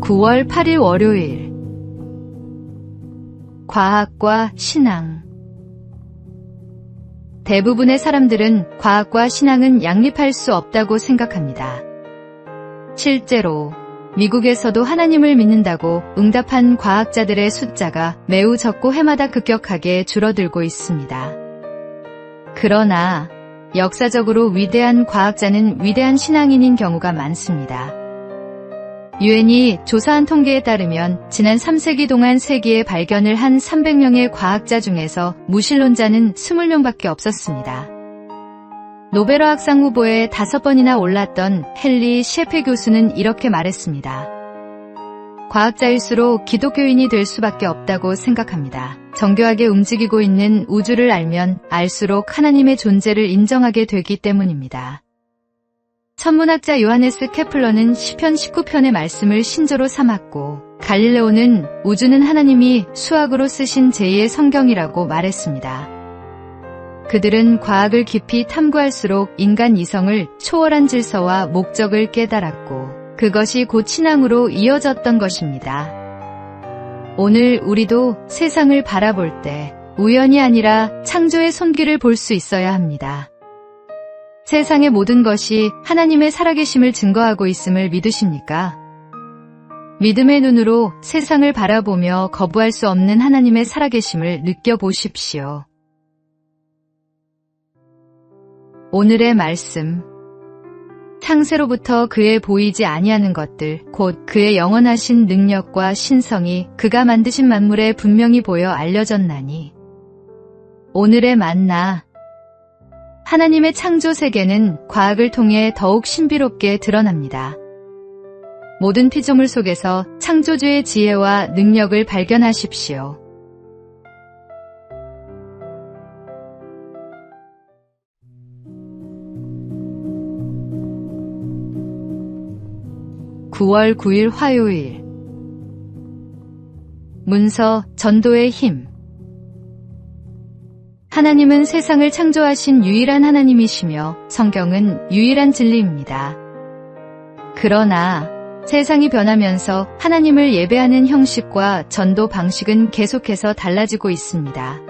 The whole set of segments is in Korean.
9월 8일 월요일. 과학과 신앙. 대부분의 사람들은 과학과 신앙은 양립할 수 없다고 생각합니다. 실제로 미국에서도 하나님을 믿는다고 응답한 과학자들의 숫자가 매우 적고 해마다 급격하게 줄어들고 있습니다. 그러나 역사적으로 위대한 과학자는 위대한 신앙인인 경우가 많습니다. 유엔이 조사한 통계에 따르면 지난 3세기 동안 세계에 발견을 한 300명의 과학자 중에서 무신론자는 20명밖에 없었습니다. 노벨화학상 후보에 5번이나 올랐던 헨리 셰페 교수는 이렇게 말했습니다. 과학자일수록 기독교인이 될 수밖에 없다고 생각합니다. 정교하게 움직이고 있는 우주를 알면 알수록 하나님의 존재를 인정하게 되기 때문입니다. 천문학자 요하네스 케플러는 시편 19편의 말씀을 신조로 삼았고, 갈릴레오는 우주는 하나님이 수학으로 쓰신 제2의 성경이라고 말했습니다. 그들은 과학을 깊이 탐구할수록 인간 이성을 초월한 질서와 목적을 깨달았고, 그것이 곧 신앙으로 이어졌던 것입니다. 오늘 우리도 세상을 바라볼 때 우연이 아니라 창조의 손길을 볼 수 있어야 합니다. 세상의 모든 것이 하나님의 살아계심을 증거하고 있음을 믿으십니까? 믿음의 눈으로 세상을 바라보며 거부할 수 없는 하나님의 살아계심을 느껴보십시오. 오늘의 말씀. 창세로부터 그의 보이지 아니하는 것들, 곧 그의 영원하신 능력과 신성이 그가 만드신 만물에 분명히 보여 알려졌나니. 오늘의 만나. 하나님의 창조 세계는 과학을 통해 더욱 신비롭게 드러납니다. 모든 피조물 속에서 창조주의 지혜와 능력을 발견하십시오. (9월 9일) 화요일. 문서, 전도의 힘. 하나님은 세상을 창조하신 유일한 하나님이시며 성경은 유일한 진리입니다. 그러나 세상이 변하면서 하나님을 예배하는 형식과 전도 방식은 계속해서 달라지고 있습니다.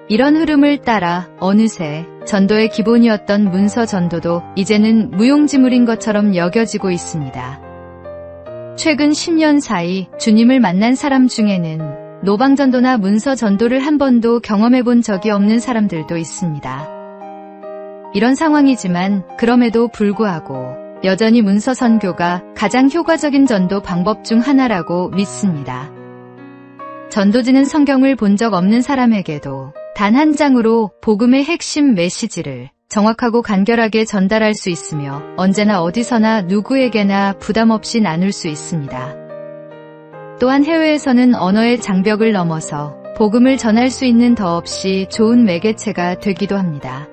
이런 흐름을 따라 어느새 전도의 기본이었던 문서 전도도 이제는 무용지물인 것처럼 여겨지고 있습니다. 최근 10년 사이 주님을 만난 사람 중에는 노방전도나 문서 전도를 한 번도 경험해 본 적이 없는 사람들도 있습니다. 이런 상황이지만 그럼에도 불구하고 여전히 문서 선교가 가장 효과적인 전도 방법 중 하나라고 믿습니다. 전도지는 성경을 본 적 없는 사람에게도 단 한 장으로 복음의 핵심 메시지를 정확하고 간결하게 전달할 수 있으며 언제나 어디서나 누구에게나 부담 없이 나눌 수 있습니다. 또한 해외에서는 언어의 장벽을 넘어서 복음을 전할 수 있는 더없이 좋은 매개체가 되기도 합니다.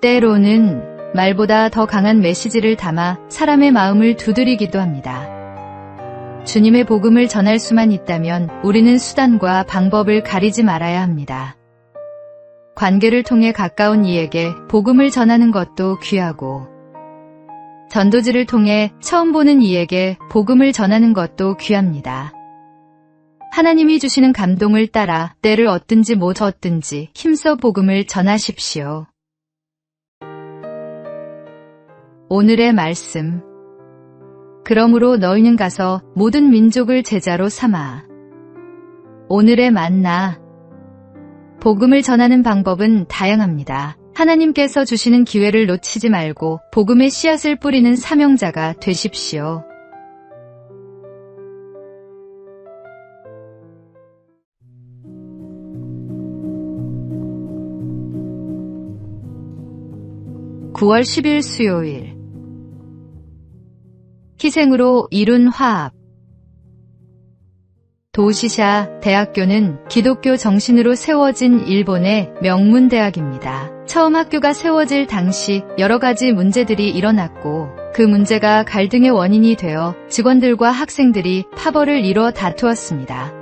때로는 말보다 더 강한 메시지를 담아 사람의 마음을 두드리기도 합니다. 주님의 복음을 전할 수만 있다면 우리는 수단과 방법을 가리지 말아야 합니다. 관계를 통해 가까운 이에게 복음을 전하는 것도 귀하고, 전도지를 통해 처음 보는 이에게 복음을 전하는 것도 귀합니다. 하나님이 주시는 감동을 따라 때를 얻든지 못 얻든지 힘써 복음을 전하십시오. 오늘의 말씀. 그러므로 너희는 가서 모든 민족을 제자로 삼아. 오늘의 만나. 복음을 전하는 방법은 다양합니다. 하나님께서 주시는 기회를 놓치지 말고 복음의 씨앗을 뿌리는 사명자가 되십시오. (9월 10일) 수요일. 희생으로 이룬 화합. 도시샤 대학교는 기독교 정신으로 세워진 일본의 명문대학입니다. 처음 학교가 세워질 당시 여러 가지 문제들이 일어났고, 그 문제가 갈등의 원인이 되어 직원들과 학생들이 파벌을 이뤄 다투었습니다.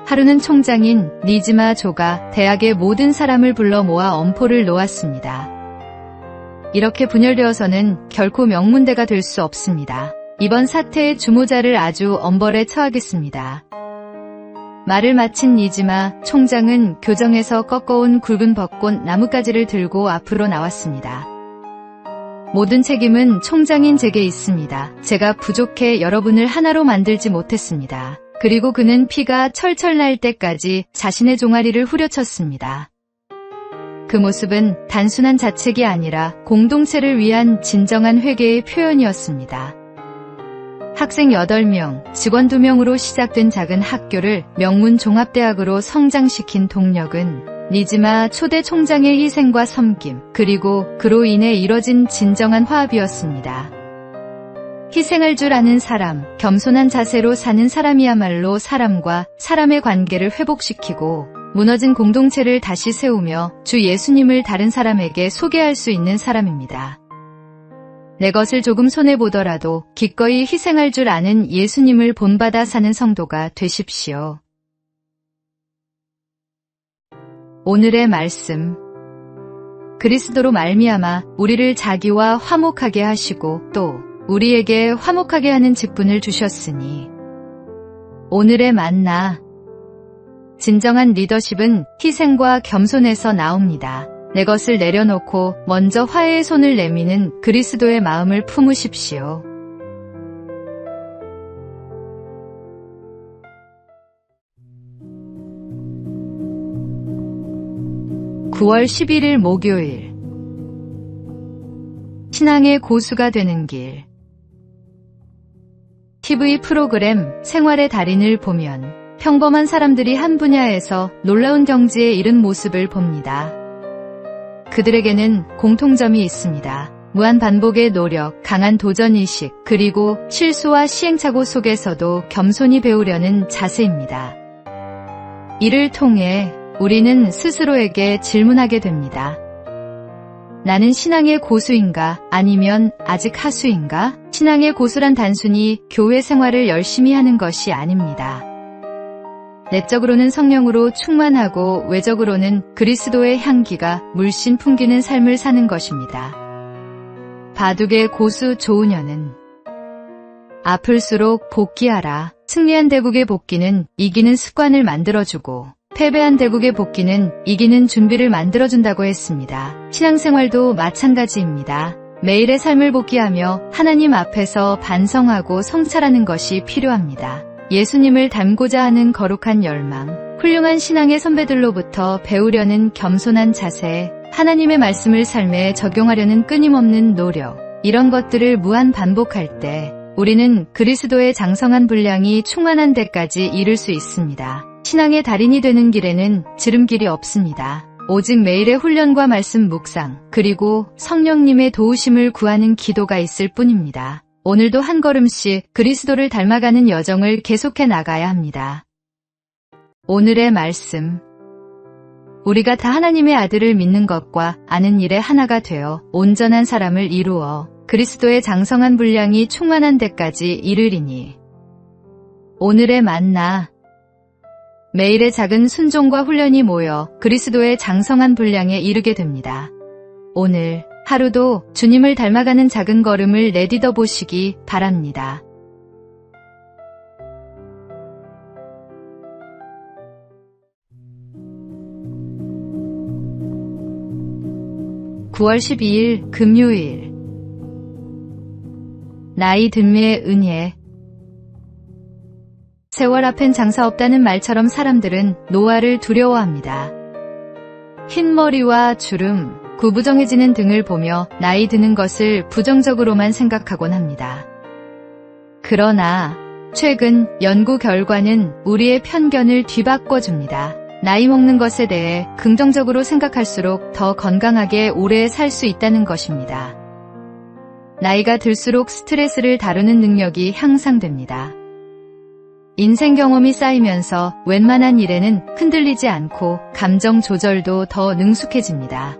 하루는 총장인 니즈마 조가 대학의 모든 사람을 불러 모아 엄포를 놓았습니다. 이렇게 분열되어서는 결코 명문대가 될 수 없습니다. 이번 사태의 주모자를 아주 엄벌에 처하겠습니다. 말을 마친 니지마 총장은 교정에서 꺾어온 굵은 벚꽃 나뭇가지를 들고 앞으로 나왔습니다. 모든 책임은 총장인 제게 있습니다. 제가 부족해 여러분을 하나로 만들지 못했습니다. 그리고 그는 피가 철철 날 때까지 자신의 종아리를 후려쳤습니다. 그 모습은 단순한 자책이 아니라 공동체를 위한 진정한 회개의 표현이었습니다. 학생 8명, 직원 2명으로 시작된 작은 학교를 명문 종합대학으로 성장시킨 동력은 니지마 초대 총장의 희생과 섬김, 그리고 그로 인해 이뤄진 진정한 화합이었습니다. 희생할 줄 아는 사람, 겸손한 자세로 사는 사람이야말로 사람과 사람의 관계를 회복시키고 무너진 공동체를 다시 세우며 주 예수님을 다른 사람에게 소개할 수 있는 사람입니다. 내 것을 조금 손해보더라도 기꺼이 희생할 줄 아는 예수님을 본받아 사는 성도가 되십시오. 오늘의 말씀. 그리스도로 말미암아 우리를 자기와 화목하게 하시고 또 우리에게 화목하게 하는 직분을 주셨으니. 오늘의 만나. 진정한 리더십은 희생과 겸손에서 나옵니다. 내 것을 내려놓고 먼저 화해의 손을 내미는 그리스도의 마음을 품으십시오. (9월 11일) 목요일. 신앙의 고수가 되는 길. TV 프로그램 생활의 달인을 보면 평범한 사람들이 한 분야에서 놀라운 경지에 이른 모습을 봅니다. 그들에게는 공통점이 있습니다. 무한 반복의 노력, 강한 도전의식, 그리고 실수와 시행착오 속에서도 겸손히 배우려는 자세입니다. 이를 통해 우리는 스스로에게 질문하게 됩니다. 나는 신앙의 고수인가? 아니면 아직 하수인가? 신앙의 고수란 단순히 교회 생활을 열심히 하는 것이 아닙니다. 내적으로는 성령으로 충만하고 외적으로는 그리스도의 향기가 물씬 풍기는 삶을 사는 것입니다. 바둑의 고수 조은현은 아플수록 복귀하라. 승리한 대국의 복귀는 이기는 습관을 만들어주고 패배한 대국의 복귀는 이기는 준비를 만들어준다고 했습니다. 신앙생활도 마찬가지입니다. 매일의 삶을 복귀하며 하나님 앞에서 반성하고 성찰하는 것이 필요합니다. 예수님을 닮고자 하는 거룩한 열망, 훌륭한 신앙의 선배들로부터 배우려는 겸손한 자세, 하나님의 말씀을 삶에 적용하려는 끊임없는 노력, 이런 것들을 무한 반복할 때 우리는 그리스도의 장성한 분량이 충만한 데까지 이를 수 있습니다. 신앙의 달인이 되는 길에는 지름길이 없습니다. 오직 매일의 훈련과 말씀 묵상, 그리고 성령님의 도우심을 구하는 기도가 있을 뿐입니다. 오늘도 한 걸음씩 그리스도를 닮아가는 여정을 계속해 나가야 합니다. 오늘의 말씀. 우리가 다 하나님의 아들을 믿는 것과 아는 일에 하나가 되어 온전한 사람을 이루어 그리스도의 장성한 분량이 충만한 데까지 이르리니. 오늘의 만나. 매일의 작은 순종과 훈련이 모여 그리스도의 장성한 분량에 이르게 됩니다. 오늘 하루도 주님을 닮아가는 작은 걸음을 내딛어 보시기 바랍니다. (9월 12일) 금요일. 나이 듦의 은혜. 세월 앞엔 장사 없다는 말처럼 사람들은 노화를 두려워합니다. 흰머리와 주름, 구부정해지는 등을 보며 나이 드는 것을 부정적으로만 생각하곤 합니다. 그러나 최근 연구 결과는 우리의 편견을 뒤바꿔줍니다. 나이 먹는 것에 대해 긍정적으로 생각할수록 더 건강하게 오래 살 수 있다는 것입니다. 나이가 들수록 스트레스를 다루는 능력이 향상됩니다. 인생 경험이 쌓이면서 웬만한 일에는 흔들리지 않고 감정 조절도 더 능숙해집니다.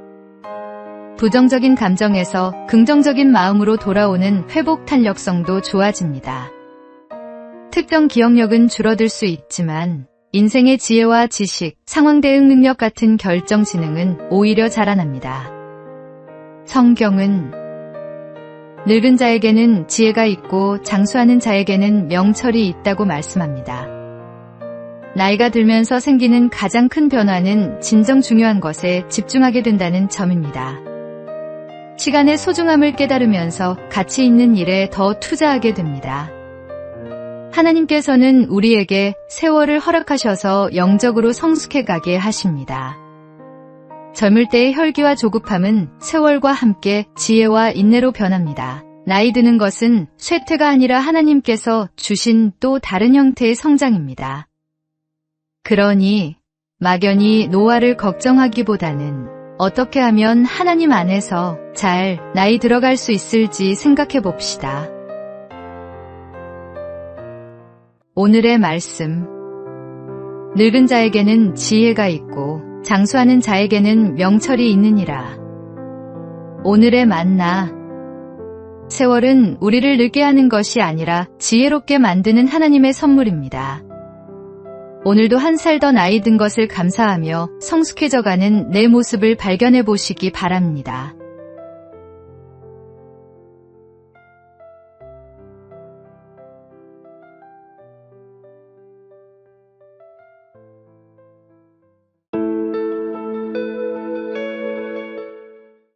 부정적인 감정에서 긍정적인 마음으로 돌아오는 회복 탄력성도 좋아집니다. 특정 기억력은 줄어들 수 있지만 인생의 지혜와 지식, 상황 대응 능력 같은 결정 지능은 오히려 자라납니다. 성경은 늙은 자에게는 지혜가 있고 장수하는 자에게는 명철이 있다고 말씀합니다. 나이가 들면서 생기는 가장 큰 변화는 진정 중요한 것에 집중하게 된다는 점입니다. 시간의 소중함을 깨달으면서 가치 있는 일에 더 투자하게 됩니다. 하나님께서는 우리에게 세월을 허락하셔서 영적으로 성숙해 가게 하십니다. 젊을 때의 혈기와 조급함은 세월과 함께 지혜와 인내로 변합니다. 나이 드는 것은 쇠퇴가 아니라 하나님께서 주신 또 다른 형태의 성장입니다. 그러니 막연히 노화를 걱정하기보다는 어떻게 하면 하나님 안에서 잘 나이 들어갈 수 있을지 생각해 봅시다. 오늘의 말씀. 늙은 자에게는 지혜가 있고 장수하는 자에게는 명철이 있느니라. 오늘의 만나. 세월은 우리를 늙게 하는 것이 아니라 지혜롭게 만드는 하나님의 선물입니다. 오늘도 한 살 더 나이 든 것을 감사하며 성숙해져가는 내 모습을 발견해 보시기 바랍니다.